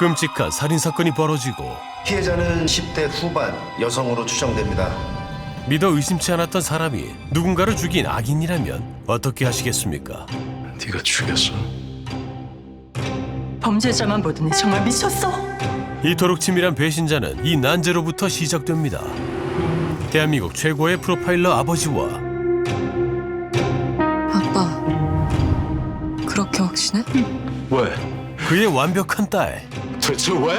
끔찍한 살인사건이 벌어지고 피해자는 10대 후반 여성으로 추정됩니다. 믿어 의심치 않았던 사람이 누군가를 죽인 악인이라면 어떻게 하시겠습니까? 네가 죽였어? 범죄자만 보더니 정말 미쳤어? 이토록 치밀한 배신자는 이 난제로부터 시작됩니다. 대한민국 최고의 프로파일러 아버지와 아빠, 그렇게 확신해? 왜? 그의 완벽한 딸, 대체 왜?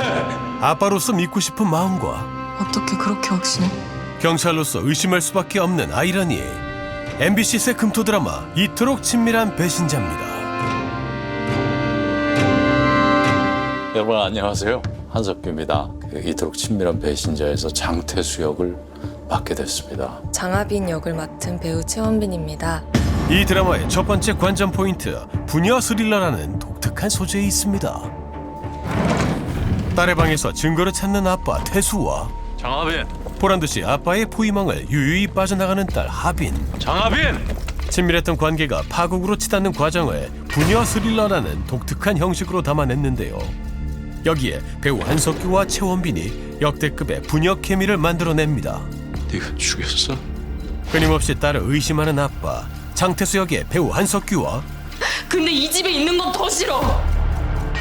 아빠로서 믿고 싶은 마음과 어떻게 그렇게 확신해? 경찰로서 의심할 수밖에 없는 아이러니. MBC 새 금토 드라마 이토록 친밀한 배신자입니다. 여러분 안녕하세요. 한석규입니다. 이토록 친밀한 배신자에서 장태수 역을 맡게 됐습니다. 장하빈 역을 맡은 배우 최원빈입니다. 이 드라마의 첫 번째 관전 포인트, 부녀 스릴러라는 독특한 소재에 있습니다. 딸의 방에서 증거를 찾는 아빠 태수와 장하빈! 보란듯이 아빠의 포위망을 유유히 빠져나가는 딸 하빈. 장하빈! 친밀했던 관계가 파국으로 치닫는 과정을 부녀 스릴러라는 독특한 형식으로 담아냈는데요. 여기에 배우 한석규와 최원빈이 역대급의 부녀 케미를 만들어냅니다. 네가 죽였어? 끊임없이 딸을 의심하는 아빠 장태수 역의 배우 한석규와 근데 이 집에 있는 건 더 싫어.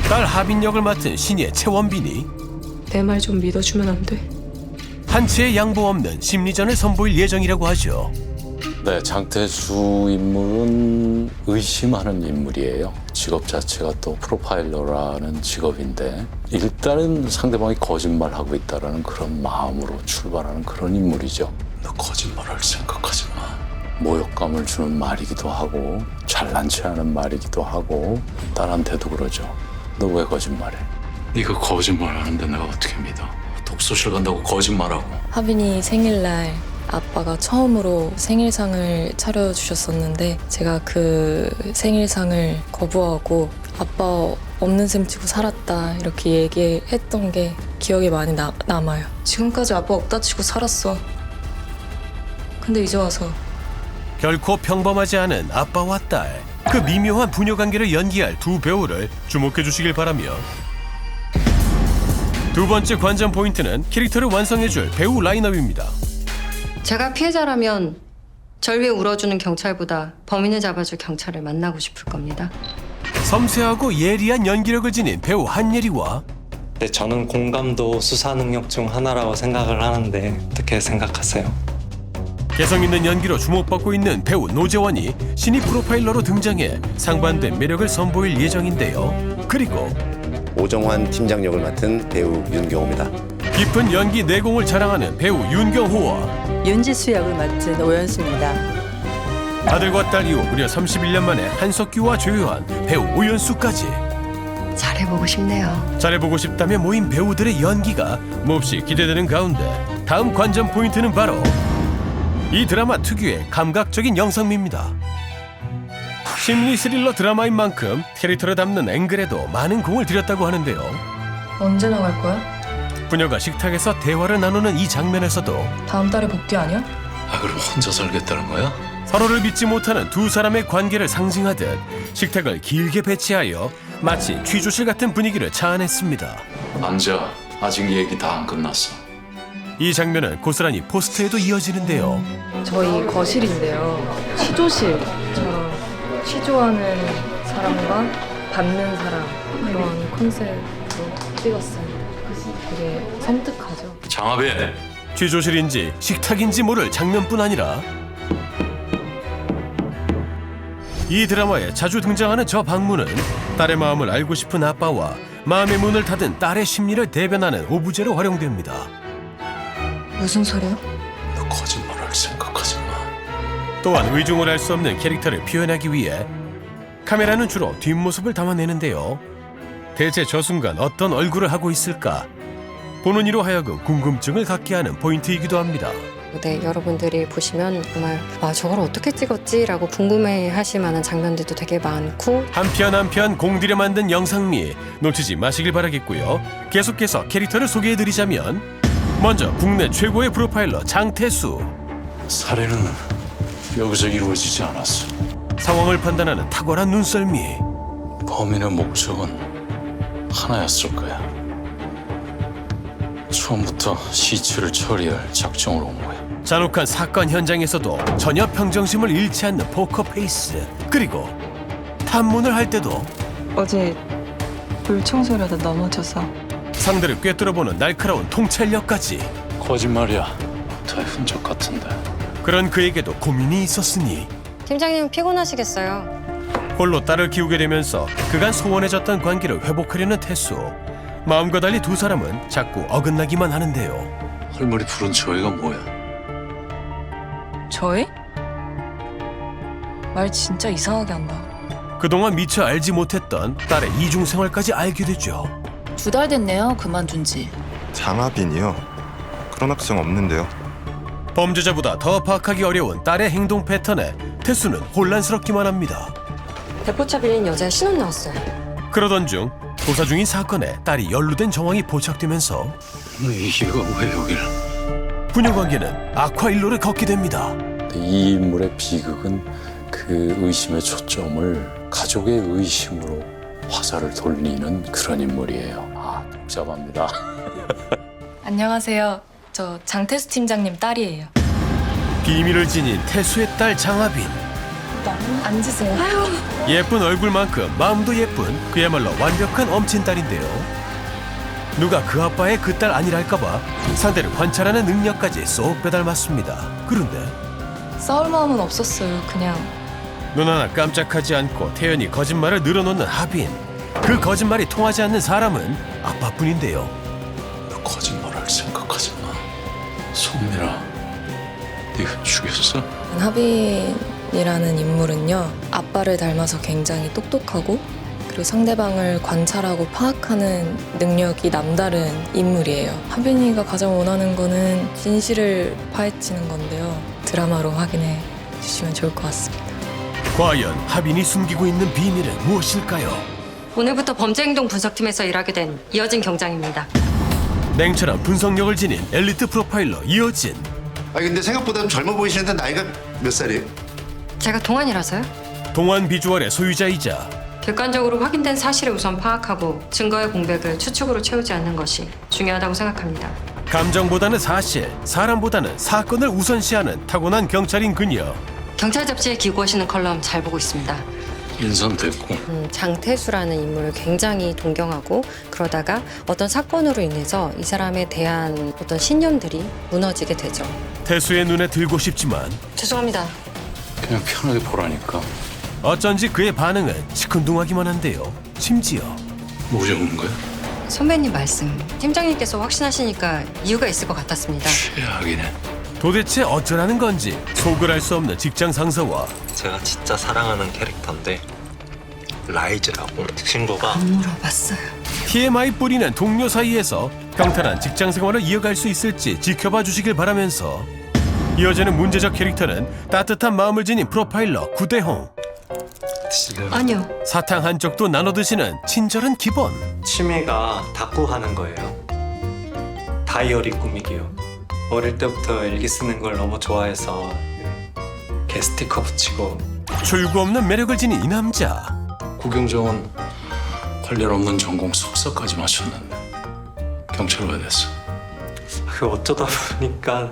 딸 하빈 역을 맡은 신예 최원빈이 내 말 좀 믿어주면 안 돼? 한치의 양보 없는 심리전을 선보일 예정이라고 하죠. 네, 장태수 인물은 의심하는 인물이에요. 직업 자체가 또 프로파일러라는 직업인데 일단은 상대방이 거짓말하고 있다는 그런 마음으로 출발하는 그런 인물이죠. 너 거짓말할 생각하지 마. 모욕감을 주는 말이기도 하고 잘난 체하는 말이기도 하고 딸한테도 그러죠. 너 왜 거짓말해? 네가 거짓말하는데 내가 어떻게 믿어? 독서실 간다고 거짓말하고. 하빈이 생일날 아빠가 처음으로 생일상을 차려주셨었는데 제가 그 생일상을 거부하고 아빠 없는 셈 치고 살았다 이렇게 얘기했던 게 기억에 많이 남아요. 지금까지 아빠 없다 치고 살았어. 근데 이제 와서 결코 평범하지 않은 아빠와 딸, 그 미묘한 부녀 관계를 연기할 두 배우를 주목해 주시길 바라며 두 번째 관전 포인트는 캐릭터를 완성해줄 배우 라인업입니다. 제가 피해자라면 절 위해 울어주는 경찰보다 범인을 잡아줄 경찰을 만나고 싶을 겁니다. 섬세하고 예리한 연기력을 지닌 배우 한예리와 네, 저는 공감도 수사 능력 중 하나라고 생각을 하는데 어떻게 생각하세요? 개성 있는 연기로 주목받고 있는 배우 노재원이 신입 프로파일러로 등장해 상반된 매력을 선보일 예정인데요. 그리고 오정환 팀장 역을 맡은 배우 윤경호입니다. 깊은 연기 내공을 자랑하는 배우 윤경호와 윤지수 역을 맡은 오연수입니다. 아들과 딸 이후 무려 31년 만에 한석규와 조효한 배우 오연수까지 잘해보고 싶네요. 잘해보고 싶다며 모인 배우들의 연기가 몹시 기대되는 가운데 다음 관전 포인트는 바로 이 드라마 특유의 감각적인 영상미입니다. 심리 스릴러 드라마인 만큼 캐릭터를 담는 앵글에도 많은 공을 들였다고 하는데요. 언제 나갈 거야? 부녀가 식탁에서 대화를 나누는 이 장면에서도 다음 달에 복귀 아니야? 아 그럼 혼자 살겠다는 거야? 서로를 믿지 못하는 두 사람의 관계를 상징하듯 식탁을 길게 배치하여 마치 취조실 같은 분위기를 자아냈습니다. 앉아. 아직 얘기 다 안 끝났어. 이 장면은 고스란히 포스터에도 이어지는데요. 저희 거실인데요. 취조실처럼 취조하는 사람과 받는 사람 그런 컨셉으로 찍었어요. 되게 섬뜩하죠. 장하빈! 취조실인지 식탁인지 모를 장면뿐 아니라 이 드라마에 자주 등장하는 저 방문은 딸의 마음을 알고 싶은 아빠와 마음의 문을 닫은 딸의 심리를 대변하는 오브제로 활용됩니다. 무슨 소리야? 너 거짓말할 생각하지 마. 또한 의중을 알 수 없는 캐릭터를 표현하기 위해 카메라는 주로 뒷모습을 담아내는데요. 대체 저 순간 어떤 얼굴을 하고 있을까? 보는 이로 하여금 궁금증을 갖게 하는 포인트이기도 합니다. 네, 여러분들이 보시면 정말 저걸 어떻게 찍었지? 라고 궁금해하실 만한 장면들도 되게 많고 한편 공들여 만든 영상미 놓치지 마시길 바라겠고요. 계속해서 캐릭터를 소개해드리자면 먼저 국내 최고의 프로파일러 장태수. 살해는 여기서 이루어지지 않았어. 상황을 판단하는 탁월한 눈썰미. 범인의 목적은 하나였을 거야. 처음부터 시체를 처리할 작정으로 온 거야. 잔혹한 사건 현장에서도 전혀 평정심을 잃지 않는 포커 페이스. 그리고 탐문을 할 때도 어제 물 청소하다 넘어져서 상대를 꿰뚫어보는 날카로운 통찰력까지. 거짓말이야. 다 흔적 같은데. 그런 그에게도 고민이 있었으니 팀장님 피곤하시겠어요. 홀로 딸을 키우게 되면서 그간 소원해졌던 관계를 회복하려는 태수. 마음과 달리 두 사람은 자꾸 어긋나기만 하는데요. 할머니 부른 저희가 뭐야? 저희? 말 진짜 이상하게 한다. 그동안 미처 알지 못했던 딸의 이중생활까지 알게 되죠. 2달 됐네요. 그만둔 지. 장하빈이요? 그런 학생 없는데요. 범죄자보다 더 파악하기 어려운 딸의 행동 패턴에 태수는 혼란스럽기만 합니다. 대포차 빌린 여자의 신원 나왔어요. 그러던 중 조사 중인 사건에 딸이 연루된 정황이 포착되면서 이게 왜 여길? 부녀관계는 악화일로를 걷게 됩니다. 이 인물의 비극은 그 의심의 초점을 가족의 의심으로 화살을 돌리는 그런 인물이에요. 아, 복잡합니다. 안녕하세요. 저 장태수 팀장님 딸이에요. 비밀을 지닌 태수의 딸 장하빈. 앉으세요. 예쁜 얼굴만큼 마음도 예쁜 그야말로 완벽한 엄친딸인데요. 누가 그 아빠의 그 딸 아니랄까봐 상대를 관찰하는 능력까지 쏙 빼닮았습니다. 그런데 싸울 마음은 없었어요. 그냥 눈 하나 깜짝하지 않고 태연히 거짓말을 늘어놓는 하빈. 그 거짓말이 통하지 않는 사람은 아빠뿐인데요. 너 거짓말할 생각하지 마. 손미라, 네가 죽였어? 하빈이라는 인물은요, 아빠를 닮아서 굉장히 똑똑하고 그리고 상대방을 관찰하고 파악하는 능력이 남다른 인물이에요. 하빈이가 가장 원하는 거는 진실을 파헤치는 건데요. 드라마로 확인해 주시면 좋을 것 같습니다. 과연 하빈이 숨기고 있는 비밀은 무엇일까요? 오늘부터 범죄행동 분석팀에서 일하게 된 이어진 경장입니다. 냉철한 분석력을 지닌 엘리트 프로파일러 이어진. 근데 생각보다 좀 젊어 보이시는데 나이가 몇 살이에요? 제가 동안이라서요. 동안 비주얼의 소유자이자 객관적으로 확인된 사실을 우선 파악하고 증거의 공백을 추측으로 채우지 않는 것이 중요하다고 생각합니다. 감정보다는 사실, 사람보다는 사건을 우선시하는 타고난 경찰인 그녀. 경찰 잡지에 기고하시는 컬럼 잘 보고 있습니다. 인선 됐고. 장태수라는 인물을 굉장히 동경하고 그러다가 어떤 사건으로 인해서 이 사람에 대한 어떤 신념들이 무너지게 되죠. 태수의 눈에 들고 싶지만 죄송합니다. 그냥 편하게 보라니까. 어쩐지 그의 반응은 시큰둥하기만 한데요. 심지어 뭐 적은 거야? 선배님 말씀 팀장님께서 확신하시니까 이유가 있을 것 같았습니다. 최악이네. 도대체 어쩌라는 건지 속을 알 수 없는 직장 상사와 제가 진짜 사랑하는 캐릭터인데 라이즈라고 친구가 물어봤어요. TMI 뿌리는 동료 사이에서 평탄한 직장 생활을 이어갈 수 있을지 지켜봐 주시길 바라면서 이어지는 문제적 캐릭터는 따뜻한 마음을 지닌 프로파일러 구대홍. 아니요. 사탕 한 쪽도 나눠 드시는 친절한 기본. 취미가 다꾸 하는 거예요. 다이어리 꾸미기요. 어릴 때부터 일기 쓰는 걸 너무 좋아해서 이렇게 스티커 붙이고. 출구 없는 매력을 지닌 이 남자. 구경정은 관련 없는 전공 석사까지 마쳤는데 경찰 왜 됐어? 그 어쩌다 보니까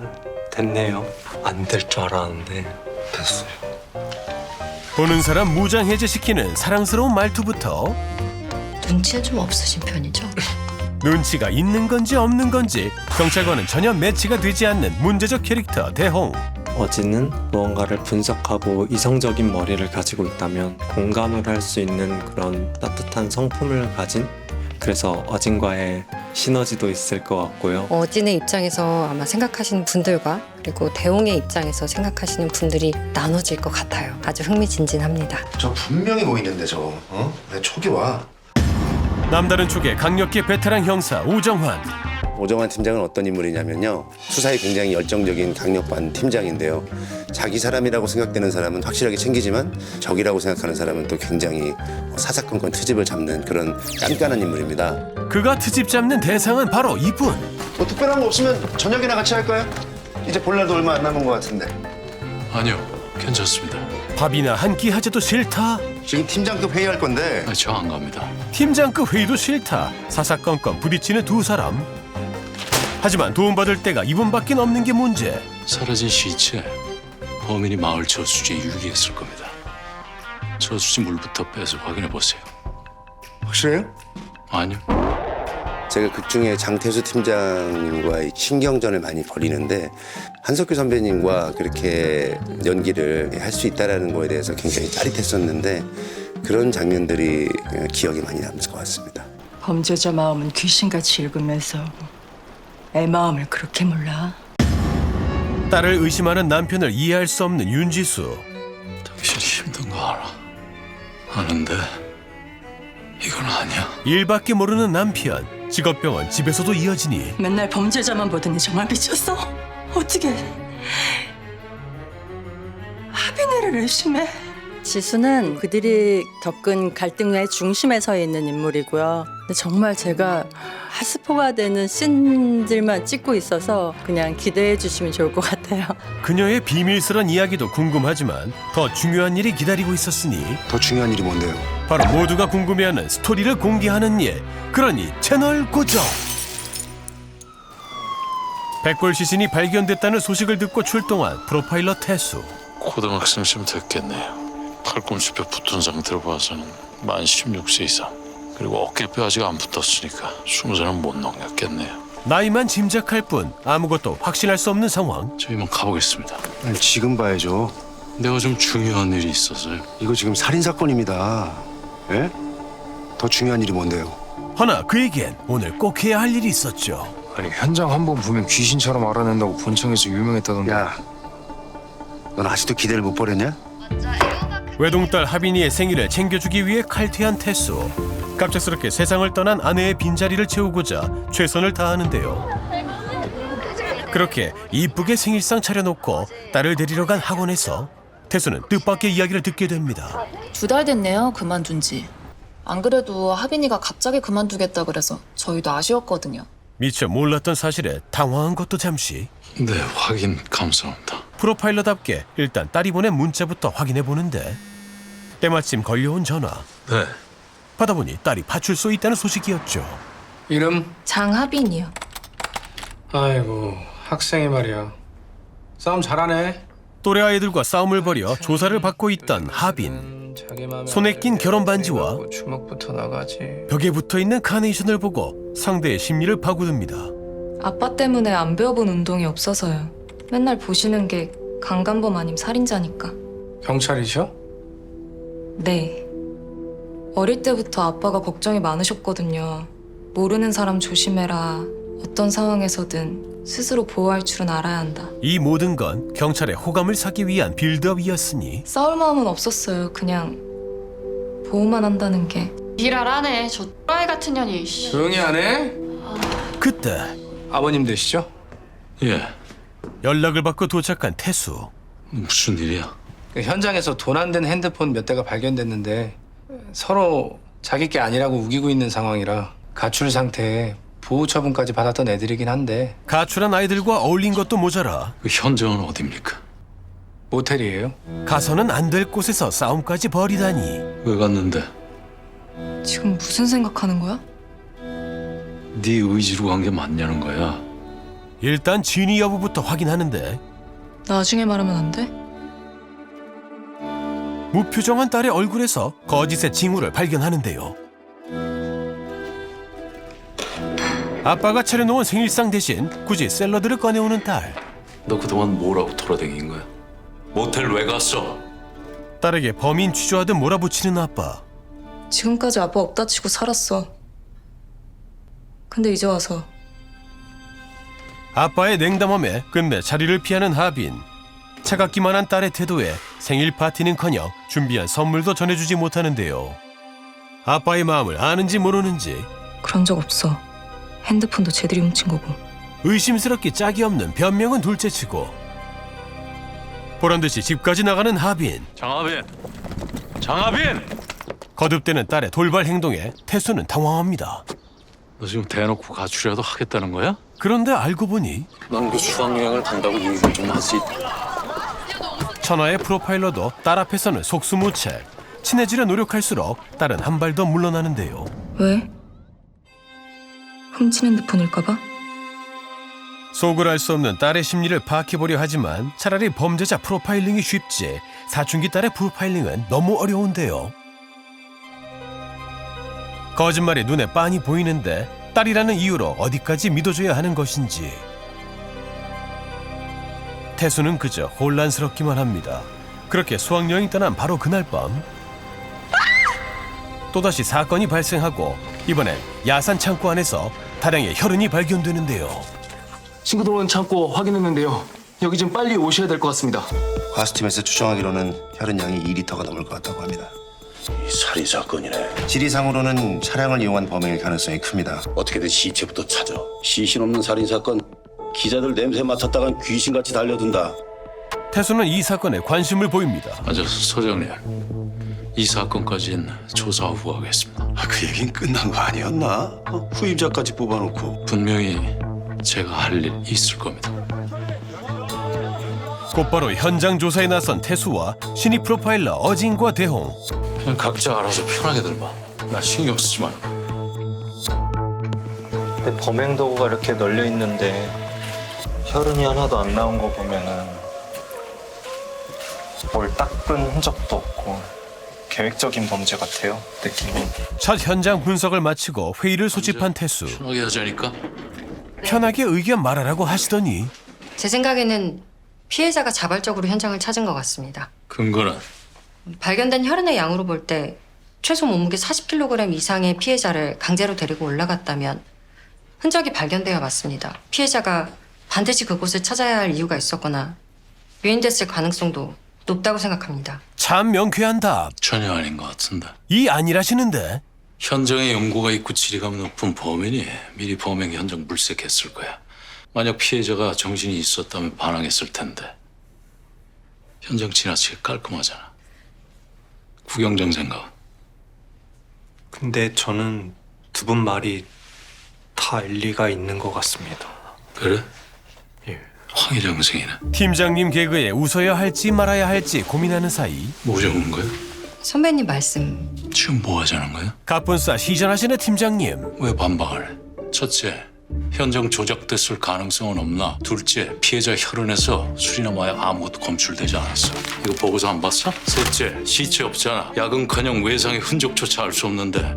됐네요. 안 될 줄 알았는데 됐어요. 보는 사람 무장해제시키는 사랑스러운 말투부터 눈치는 좀 없으신 편이죠? 눈치가 있는 건지 없는 건지 경찰과는 전혀 매치가 되지 않는 문제적 캐릭터 대홍. 어진은 무언가를 분석하고 이성적인 머리를 가지고 있다면 공감을 할 수 있는 그런 따뜻한 성품을 가진, 그래서 어진과의 시너지도 있을 것 같고요. 어진의 입장에서 아마 생각하시는 분들과 그리고 대홍의 입장에서 생각하시는 분들이 나눠질 것 같아요. 아주 흥미진진합니다. 저 분명히 보이는데 저거. 내 촉이 와. 남다른 쪽의 강력계 베테랑 형사 오정환. 오정환 팀장은 어떤 인물이냐면요. 수사에 굉장히 열정적인 강력반 팀장인데요. 자기 사람이라고 생각되는 사람은 확실하게 챙기지만 적이라고 생각하는 사람은 또 굉장히 사사건건 트집을 잡는 그런 깐깐한 인물입니다. 그가 트집 잡는 대상은 바로 이분. 뭐 특별한 거 없으면 저녁이나 같이 할까요? 이제 볼 날도 얼마 안 남은 것 같은데. 아니요, 괜찮습니다. 밥이나 한 끼 하자도 싫다. 지금 팀장급 회의할 건데. 저 안 갑니다. 팀장급 회의도 싫다. 사사건건 부딪히는 두 사람. 하지만 도움받을 때가 이분밖에 없는 게 문제. 사라진 시체 범인이 마을 저수지에 유기했을 겁니다. 저수지 물부터 빼서 확인해 보세요. 확실해요? 아니요. 제가 극중에 장태수 팀장님과의 신경전을 많이 벌이는데 한석규 선배님과 그렇게 연기를 할 수 있다는 거에 대해서 굉장히 짜릿했었는데 그런 장면들이 기억에 많이 남을 것 같습니다. 범죄자 마음은 귀신같이 읽으면서 애 마음을 그렇게 몰라. 딸을 의심하는 남편을 이해할 수 없는 윤지수. 당신이 힘든 거 알아. 아는데 이건 아니야. 일밖에 모르는 남편. 직업병은 집에서도 이어지니 맨날 범죄자만 보더니 정말 미쳤어? 어떻게 하빈이를 의심해? 지수는 그들이 겪은 갈등의 중심에 서 있는 인물이고요. 근데 정말 제가 하스포가 되는 씬들만 찍고 있어서 그냥 기대해 주시면 좋을 것 같아요. 그녀의 비밀스런 이야기도 궁금하지만 더 중요한 일이 기다리고 있었으니 더 중요한 일이 뭔데요? 바로 모두가 궁금해하는 스토리를 공개하는 일. 그러니 채널 고정. 백골 시신이 발견됐다는 소식을 듣고 출동한 프로파일러 태수. 고등학생쯤 됐겠네요. 팔꿈치뼈 붙은 상태로 봐서는 만 16세 이상. 그리고 어깨뼈 아직 안 붙었으니까 20살은 못 넘겼겠네요. 나이만 짐작할 뿐 아무것도 확신할 수 없는 상황. 저희만 가보겠습니다. 아니, 지금 봐야죠. 내가 좀 중요한 일이 있어서요. 이거 지금 살인 사건입니다. 예? 더 중요한 일이 뭔데요? 허나 그에겐 오늘 꼭 해야 할 일이 있었죠. 아니 현장 한 번 보면 귀신처럼 알아낸다고 본청에서 유명했다던데. 야, 넌 아직도 기대를 못 버렸냐? 외동딸 하빈이의 생일을 챙겨주기 위해 칼퇴한 태수. 갑작스럽게 세상을 떠난 아내의 빈자리를 채우고자 최선을 다하는데요. 그렇게 이쁘게 생일상 차려놓고 딸을 데리러 간 학원에서 태수는 뜻밖의 이야기를 듣게 됩니다. 2달 됐네요, 그만둔 지. 안 그래도 하빈이가 갑자기 그만두겠다 그래서 저희도 아쉬웠거든요. 미처 몰랐던 사실에 당황한 것도 잠시. 네, 확인 감사합니다. 프로파일러답게 일단 딸이 보낸 문자부터 확인해 보는데 때마침 걸려온 전화. 네. 받아보니 딸이 파출소에 있다는 소식이었죠. 이름? 장하빈이요. 아이고 학생이 말이야. 싸움 잘하네. 또래 아이들과 싸움을 벌여 조사를 받고 있던 하빈. 손에 낀 결혼 반지와 주먹부터 나가지. 벽에 붙어있는 카네이션을 보고 상대의 심리를 파고듭니다. 아빠 때문에 안 배워본 운동이 없어서요. 맨날 보시는 게 강간범 아님 살인자니까. 경찰이셔? 네. 어릴 때부터 아빠가 걱정이 많으셨거든요. 모르는 사람 조심해라. 어떤 상황에서든 스스로 보호할 줄은 알아야 한다. 이 모든 건 경찰의 호감을 사기 위한 빌드업이었으니 싸울 마음은 없었어요. 그냥 보호만 한다는 게. 지랄하네. 저 X라이 같은 년이. 조용히 하네. 그때 아버님 되시죠? 예. 연락을 받고 도착한 태수. 무슨 일이야? 그 현장에서 돈 안 된 핸드폰 몇 대가 발견됐는데 서로 자기 게 아니라고 우기고 있는 상황이라 가출 상태에 보호 처분까지 받았던 애들이긴 한데. 가출한 아이들과 어울린 것도 모자라 그 현장은 어딥니까? 모텔이에요. 가서는 안 될 곳에서 싸움까지 벌이다니. 왜 갔는데? 지금 무슨 생각하는 거야? 네 의지로 간 게 맞냐는 거야. 일단 진위 여부부터 확인하는데 나중에 말하면 안 돼? 무표정한 딸의 얼굴에서 거짓의 징후를 발견하는데요. 아빠가 차려놓은 생일상 대신 굳이 샐러드를 꺼내오는 딸. 너 그동안 뭐라고 돌아다닌 거야? 모텔 왜 갔어? 딸에게 범인 취조하듯 몰아붙이는 아빠. 지금까지 아빠 없다 치고 살았어. 근데 이제 와서 아빠의 냉담함에 끝내 자리를 피하는 하빈. 차갑기만 한 딸의 태도에 생일 파티는커녕 준비한 선물도 전해주지 못하는데요. 아빠의 마음을 아는지 모르는지 그런 적 없어. 핸드폰도 쟤들이 훔친 거고. 의심스럽게 짝이 없는 변명은 둘째치고 보란듯이 집까지 나가는 하빈. 장하빈! 장하빈! 거듭되는 딸의 돌발 행동에 태수는 당황합니다. 너 지금 대놓고 가출이라도 하겠다는 거야? 그런데 알고 보니 넌 그 수학여행을 간다고 얘기 좀 하지. 천하의 프로파일러도 딸 앞에서는 속수무책. 친해지려 노력할수록 딸은 한 발 더 물러나는데요. 왜? 훔친 핸드폰일까 봐? 속을 알 수 없는 딸의 심리를 파악해보려 하지만 차라리 범죄자 프로파일링이 쉽지 사춘기 딸의 프로파일링은 너무 어려운데요. 거짓말이 눈에 빤히 보이는데 딸이라는 이유로 어디까지 믿어줘야 하는 것인지 태수는 그저 혼란스럽기만 합니다. 그렇게 수학여행 떠난 바로 그날 밤 또다시 사건이 발생하고 이번엔 야산 창고 안에서 다량의 혈흔이 발견되는데요. 친구 들어온 창고 확인했는데요. 여기 좀 빨리 오셔야 될 것 같습니다. 과수팀에서 추정하기로는 혈흔 양이 2리터가 넘을 것 같다고 합니다. 이 살인 사건이네. 지리상으로는 차량을 이용한 범행일 가능성이 큽니다. 어떻게든 시체부터 찾아. 시신 없는 살인 사건. 기자들 냄새 맡았다간 귀신같이 달려든다. 태수는 이 사건에 관심을 보입니다. 맞아, 소장님. 이 사건까지는 조사 후 하겠습니다. 그 얘긴 끝난 거 아니었나? 후임자까지 뽑아놓고. 분명히 제가 할 일 있을 겁니다. 곧바로 현장 조사에 나선 태수와 신입 프로파일러 어진과 대홍. 그냥 각자 알아서 편하게들 봐. 나 신경 쓰지 말고. 근데 범행 도구가 이렇게 널려 있는데 혈흔이 하나도 안 나온 거 보면은 뭘 닦은 흔적도 없고 계획적인 범죄 같아요, 느낌이. 첫 현장 분석을 마치고 회의를 소집한 태수. 편하게 하자니까. 편하게 의견 말하라고 하시더니 제 생각에는 피해자가 자발적으로 현장을 찾은 것 같습니다. 근거는? 발견된 혈흔의 양으로 볼 때 최소 몸무게 40kg 이상의 피해자를 강제로 데리고 올라갔다면 흔적이 발견되어 맞습니다. 피해자가 반드시 그곳을 찾아야 할 이유가 있었거나 유인됐을 가능성도 높다고 생각합니다. 참 명쾌한 답. 전혀 아닌 것 같은데. 이 아니라시는데. 현장에 연고가 있고 지리감 높은 범인이 미리 범행 현장 물색했을 거야. 만약 피해자가 정신이 있었다면 반항했을 텐데. 현장 지나치게 깔끔하잖아. 구경장 생각. 근데 저는 두 분 말이 다 일리가 있는 것 같습니다. 그래? 예. 황희정생이네. 팀장님 개그에 웃어야 할지 말아야 할지 고민하는 사이 뭐 적은 거야? 선배님 말씀. 지금 뭐 하자는 거야? 가뿐싸 시전하시는 팀장님. 왜 반박을 해? 첫째, 현장 조작됐을 가능성은 없나? 둘째, 피해자 혈흔에서 술이나 마약 아무것도 검출되지 않았어. 이거 보고서 안 봤어? 셋째, 시체 없잖아. 약은커녕 외상의 흔적조차 알 수 없는데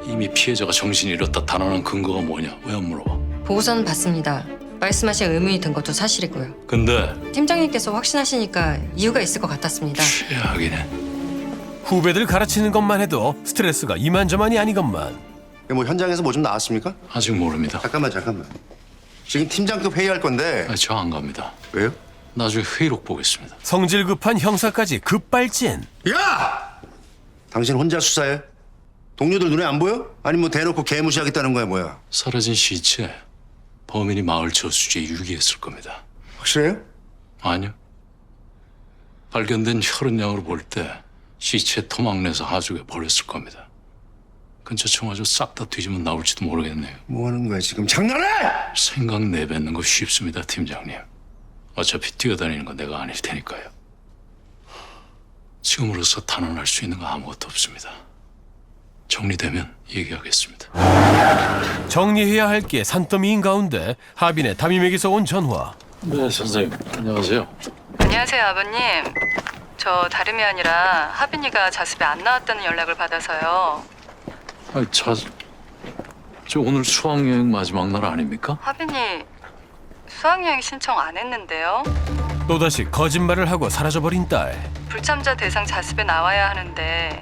이미 피해자가 정신이 잃었다 단언한 근거가 뭐냐? 왜 안 물어봐? 보고서는 봤습니다. 말씀하신 의문이 든 것도 사실이고요. 근데 팀장님께서 확신하시니까 이유가 있을 것 같았습니다. 최악이네. 후배들 가르치는 것만 해도 스트레스가 이만저만이 아니건만. 뭐 현장에서 뭐 좀 나왔습니까? 아직 모릅니다. 잠깐만. 지금 팀장급 회의할 건데. 저 안 갑니다. 왜요? 나중에 회의록 보겠습니다. 성질 급한 형사까지 급발진. 야! 당신 혼자 수사해? 동료들 눈에 안 보여? 아니 뭐 대놓고 개무시하겠다는 거야 뭐야? 사라진 시체 범인이 마을 저수지에 유기했을 겁니다. 확실해요? 아니요. 발견된 혈흔 양으로 볼 때 시체 토막내서 하수구에 버렸을 겁니다. 근처 청아주 싹 다 뒤지면 나올지도 모르겠네요. 뭐 하는 거야 지금? 장난해? 생각 내뱉는 거 쉽습니다, 팀장님. 어차피 뛰어다니는 건 내가 아닐 테니까요. 지금으로서 단언할 수 있는 거 아무것도 없습니다. 정리되면 얘기하겠습니다. 정리해야 할 게 산더미인 가운데 하빈의 담임에게서 온 전화. 네, 선생님. 안녕하세요. 안녕하세요, 아버님. 저 다름이 아니라 하빈이가 자습에 안 나왔다는 연락을 받아서요. 아니, 저 오늘 수학여행 마지막 날 아닙니까? 하빈이 수학여행 신청 안 했는데요. 또다시 거짓말을 하고 사라져버린 딸. 불참자 대상 자습에 나와야 하는데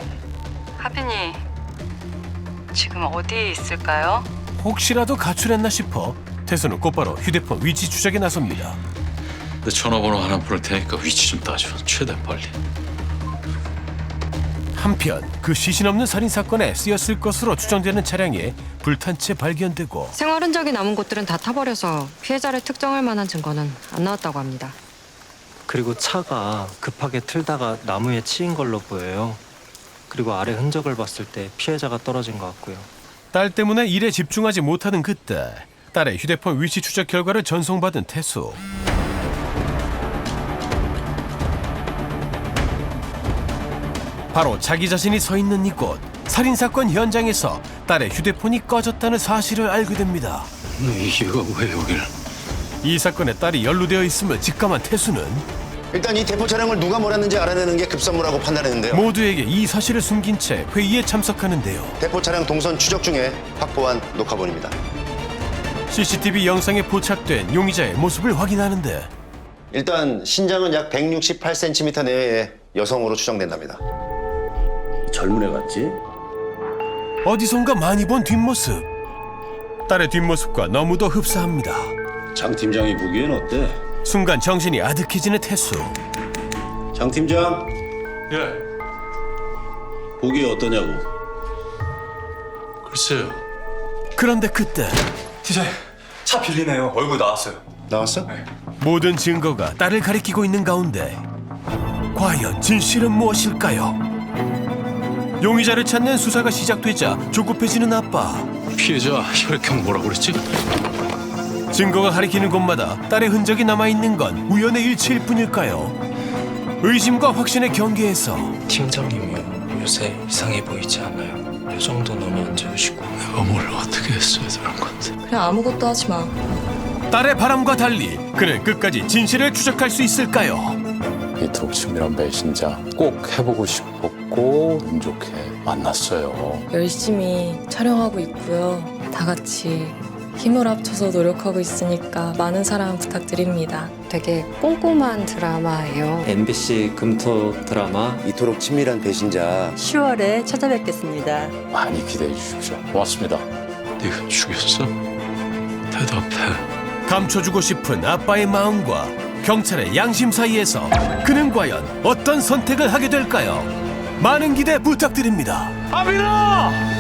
하빈이 지금 어디에 있을까요? 혹시라도 가출했나 싶어 태수는 곧바로 휴대폰 위치 추적에 나섭니다. 내 전화번호 하나 보낼 테니까 위치 좀 따줘. 최대한 빨리. 한편 그 시신 없는 살인 사건에 쓰였을 것으로 추정되는 차량에 불탄 채 발견되고 생활 흔적이 남은 곳들은 다 타버려서 피해자를 특정할 만한 증거는 안 나왔다고 합니다. 그리고 차가 급하게 틀다가 나무에 치인 걸로 보여요. 그리고 아래 흔적을 봤을 때 피해자가 떨어진 것 같고요. 딸 때문에 일에 집중하지 못하는 그때 딸의 휴대폰 위치 추적 결과를 전송받은 태수. 바로 자기 자신이 서 있는 이곳 살인사건 현장에서 딸의 휴대폰이 꺼졌다는 사실을 알게 됩니다. 이가 왜 여길? 이 사건에 딸이 연루되어 있음을 직감한 태수는 일단 이 대포 차량을 누가 몰았는지 알아내는 게 급선무라고 판단했는데요. 모두에게 이 사실을 숨긴 채 회의에 참석하는데요. 대포 차량 동선 추적 중에 확보한 녹화본입니다. CCTV 영상에 포착된 용의자의 모습을 확인하는데 일단 신장은 약 168cm 내외의 여성으로 추정된답니다. 젊은 애 같지? 어디선가 많이 본 뒷모습. 딸의 뒷모습과 너무도 흡사합니다. 장 팀장이 보기엔 어때? 순간 정신이 아득해지는 태수. 장 팀장, 예, 보기 어떠냐고? 글쎄요. 그런데 그때 팀장님, 차 빌리네요. 얼굴 나왔어요. 나왔어? 모든 증거가 딸을 가리키고 있는 가운데 과연 진실은 무엇일까요? 용의자를 찾는 수사가 시작되자 조급해지는 아빠. 피해자 혈액형 뭐라고 그랬지? 증거가 가리키는 곳마다 딸의 흔적이 남아있는 건 우연의 일치일 뿐일까요? 의심과 확신의 경계에서 팀장님이요. 요새 이상해 보이지 않아요? 이 정도 너무 안 좋으시고. 내가 뭘 어떻게 했어야 되는 건데. 그냥 아무것도 하지 마. 딸의 바람과 달리 그는 끝까지 진실을 추적할 수 있을까요? 이토록 친밀한 배신자 꼭 해보고 싶었고 운 좋게 만났어요. 열심히 촬영하고 있고요. 다 같이 힘을 합쳐서 노력하고 있으니까 많은 사랑 부탁드립니다. 되게 꼼꼼한 드라마예요. MBC 금토 드라마 이토록 친밀한 배신자 10월에 찾아뵙겠습니다. 많이 기대해 주십시오. 고맙습니다. 네가 죽였어? 대답해. 감춰주고 싶은 아빠의 마음과 경찰의 양심 사이에서 그는 과연 어떤 선택을 하게 될까요? 많은 기대 부탁드립니다. 아빈아!